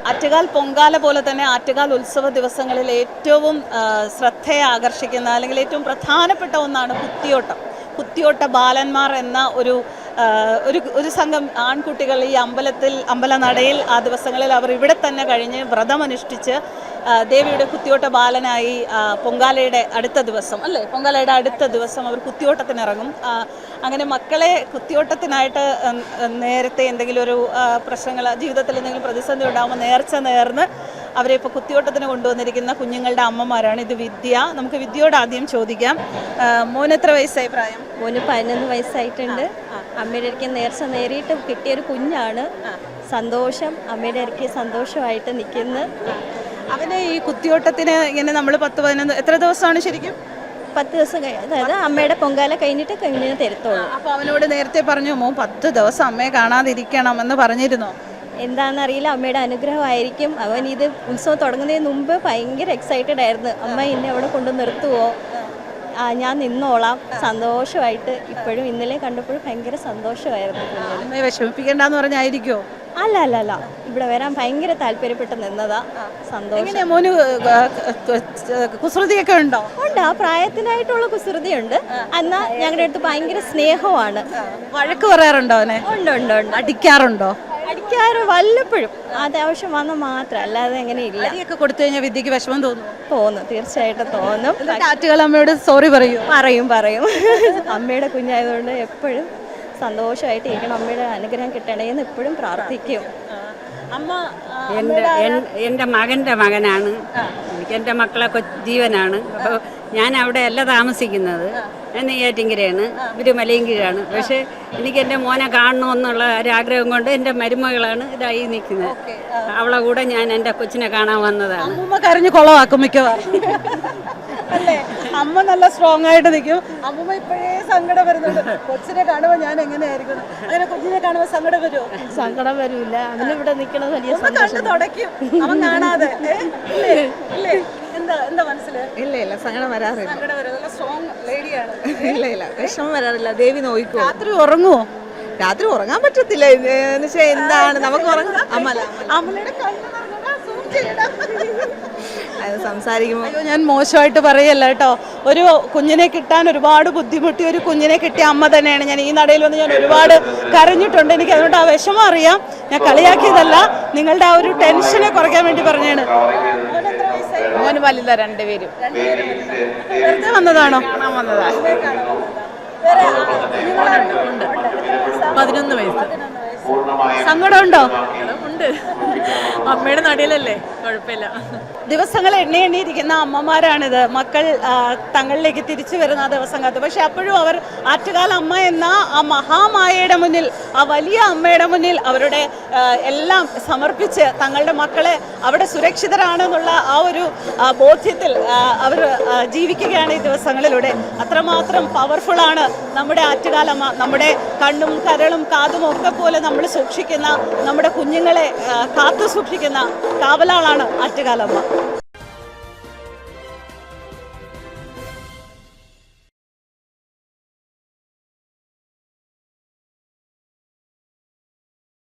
ആറ്റുകാൽ പൊങ്കാല പോലെ തന്നെ ആറ്റുകാൽ ഉത്സവ ദിവസങ്ങളിൽ ഏറ്റവും ശ്രദ്ധയെ ആകർഷിക്കുന്ന അല്ലെങ്കിൽ ഏറ്റവും പ്രധാനപ്പെട്ട ഒന്നാണ് കുത്തിയോട്ട ബാലന്മാർ എന്ന ഒരു സംഘം ആൺകുട്ടികൾ ഈ അമ്പലനടയിൽ ആ ദിവസങ്ങളിൽ അവർ ഇവിടെ തന്നെ കഴിഞ്ഞ് വ്രതമനുഷ്ഠിച്ച് ദേവിയുടെ കുത്തിയോട്ട ബാലനായി പൊങ്കാലയുടെ അടുത്ത ദിവസം അവർ കുത്തിയോട്ടത്തിനിറങ്ങും. അങ്ങനെ മക്കളെ കുത്തിയോട്ടത്തിനായിട്ട് നേരത്തെ എന്തെങ്കിലും ഒരു പ്രശ്നങ്ങൾ ജീവിതത്തിൽ എന്തെങ്കിലും പ്രതിസന്ധി ഉണ്ടാകുമ്പോൾ നേർന്ന് അവരെ ഇപ്പോൾ കുത്തിയോട്ടത്തിന് കൊണ്ടുവന്നിരിക്കുന്ന കുഞ്ഞുങ്ങളുടെ അമ്മമാരാണ്. ഇത് വിദ്യ. നമുക്ക് വിദ്യയോട് ആദ്യം ചോദിക്കാം. മോന് എത്ര വയസ്സായി പ്രായം? മോന് 11 വയസ്സായിട്ടുണ്ട്. അമ്മയുടെ ഇടയ്ക്ക് നേരിട്ട് കിട്ടിയൊരു കുഞ്ഞാണ്. സന്തോഷം, അമ്മയുടെ ഇടയ്ക്ക് സന്തോഷമായിട്ട് നിൽക്കുന്നു. അവന് ഈ കുത്തിയോട്ടത്തിന് ഇങ്ങനെ നമ്മൾ 10-11 എത്ര ദിവസമാണ് ശരിക്കും? 10 ദിവസം അതായത് അമ്മയുടെ പൊങ്കാല കഴിഞ്ഞിട്ട് കുഞ്ഞിനെ തരത്തുള്ളൂ. അപ്പോൾ അവനോട് നേരത്തെ പറഞ്ഞു മോൻ 10 ദിവസം അമ്മയെ കാണാതിരിക്കണം എന്ന് പറഞ്ഞിരുന്നോ? എന്താണെന്നറിയില്ല, അമ്മയുടെ അനുഗ്രഹമായിരിക്കും. അവൻ ഇത് ഉത്സവം തുടങ്ങുന്നതിന് മുമ്പ് ഭയങ്കര എക്സൈറ്റഡ് ആയിരുന്നു. അമ്മ എന്നെ അവിടെ കൊണ്ട് നിർത്തുവോ, ഞാൻ നിന്നോളാം, സന്തോഷമായിട്ട്. ഇപ്പോഴും ഇന്നലെ കണ്ടപ്പോഴും ഭയങ്കര സന്തോഷമായിരുന്നു. അമ്മയെ വിഷമിപ്പിക്കേണ്ടെന്ന് പറഞ്ഞായിരിക്കുമോ? അല്ല, ഇവിടെ വരാൻ ഭയങ്കര താല്പര്യപ്പെട്ട് നിന്നതാ. സന്തോഷം. മോന് കുസൃതിയൊക്കെ ഉണ്ടോ? ഉണ്ട്, ആ പ്രായത്തിനായിട്ടുള്ള കുസൃതിയുണ്ട്. എന്നാൽ ഞങ്ങളുടെ അടുത്ത് ഭയങ്കര സ്നേഹമാണ്. വഴക്ക് പറയാറുണ്ടോ അവനെ? ഉണ്ട്. അടിക്കാറുണ്ടോ? അടിക്കാറ് വല്ലപ്പോഴും അത്യാവശ്യം വന്ന മാത്രം, അല്ലാതെ എങ്ങനെ ഇല്ല. അടിയൊക്കെ കൊടുത്തു കഴിഞ്ഞാൽ വിദ്യക്ക് വിഷമം തോന്നും, തീർച്ചയായിട്ടും തോന്നും. ആറ്റുകാൽ അമ്മയോട് സോറി പറയും. അമ്മയുടെ കുഞ്ഞായതുകൊണ്ട് എപ്പോഴും സന്തോഷമായിട്ട് ഇരിക്കണം. അമ്മയുടെ അനുഗ്രഹം കിട്ടണേന്ന് എപ്പോഴും പ്രാർത്ഥിക്കും. എൻ്റെ മകൻ്റെ മകനാണ്. എനിക്ക് എൻ്റെ മക്കളെ ജീവനാണ്. അപ്പോൾ ഞാൻ അവിടെ അല്ല താമസിക്കുന്നത്. ഞാൻ നെയ്യാറ്റിൻകരയാണ്, ഇവർ മലയൻകീഴാണ്. പക്ഷേ എനിക്ക് എൻ്റെ മോനെ കാണണമെന്നുള്ള ഒരാഗ്രഹം കൊണ്ട് എൻ്റെ മരുമകളാണ് ഇതായി നിൽക്കുന്നത്. അവളെ കൂടെ ഞാൻ എൻ്റെ കൊച്ചിനെ കാണാൻ വന്നതാണ്. അമ്മ കരഞ്ഞു കൊളവാക്കും മിക്കവാറും അല്ലേ? അമ്മ നല്ല സ്ട്രോങ് ആയിട്ട് നിൽക്കും. അമ്മ ഇപ്പോഴേ സങ്കടം വരുന്നുണ്ട്. കൊച്ചിനെ കാണുമ്പോൾ ഞാൻ എങ്ങനെയായിരിക്കും? അങ്ങനെ കുഞ്ഞിനെ കാണുമ്പോൾ സങ്കടം വരുമോ? സങ്കടം വരില്ല. അവനിവിടെ നിൽക്കണത് വലിയ കണ്ടു തുടയ്ക്കും അവൻ കാണാതെ. എന്താ മനസ്സില്? ഇല്ല സങ്കടം വരാറില്ല. സ്ട്രോങ് ലേഡിയാണ്. ഇല്ല വിഷമം വരാറില്ല. ദേവി നോയിക്കോ. രാത്രി ഉറങ്ങുമോ? രാത്രി ഉറങ്ങാൻ പറ്റത്തില്ല. എന്താണ് നമുക്ക് ഉറങ്ങാം. അമലയുടെ കണ്ണ് സംസാരിക്കുമ്പോൾ ഞാൻ മോശമായിട്ട് പറയല്ല കേട്ടോ. ഒരു കുഞ്ഞിനെ കിട്ടാൻ ഒരുപാട് ബുദ്ധിമുട്ടി ഒരു കുഞ്ഞിനെ കിട്ടിയ അമ്മ തന്നെയാണ് ഞാൻ. ഈ നടയിൽ വന്ന് ഞാൻ ഒരുപാട് കരഞ്ഞിട്ടുണ്ട്. എനിക്ക് അതുകൊണ്ട് ആ വിഷമം അറിയാം. ഞാൻ കളിയാക്കിയതല്ല, നിങ്ങളുടെ ആ ഒരു ടെൻഷനെ കുറയ്ക്കാൻ വേണ്ടി പറഞ്ഞാണ്. മോന് വലുതാ, രണ്ടുപേരും വെറുതെ വന്നതാണോ? കാണാൻ വന്നതാ. 11 വയസ്സ്. സങ്കടമുണ്ടോ? ഉണ്ട്. അമ്മയുടെ നടയിലല്ലേ, കുഴപ്പമില്ല. ദിവസങ്ങൾ എണ്ണിയിരിക്കുന്ന അമ്മമാരാണിത്. മക്കൾ തങ്ങളിലേക്ക് തിരിച്ചു വരുന്ന ആ ദിവസം കാത്ത്. പക്ഷെ അപ്പോഴും അവർ ആറ്റുകാൽ അമ്മ എന്ന ആ മഹാമായയുടെ മുന്നിൽ, ആ വലിയ അമ്മയുടെ മുന്നിൽ അവരുടെ എല്ലാം സമർപ്പിച്ച് തങ്ങളുടെ മക്കളെ അവിടെ സുരക്ഷിതരാണെന്നുള്ള ആ ഒരു ബോധ്യത്തിൽ അവർ ജീവിക്കുകയാണ് ഈ ദിവസങ്ങളിലൂടെ. അത്രമാത്രം പവർഫുള്ളാണ് നമ്മുടെ ആറ്റുകാലമ്മ. നമ്മുടെ കണ്ണും കരളും കാതും ഒക്കെ പോലെ നമ്മൾ സൂക്ഷിക്കുന്ന, നമ്മുടെ കുഞ്ഞുങ്ങളെ കാത്തു സൂക്ഷിക്കുന്ന കാവലാളാണ് ആറ്റുകാലമ്മ.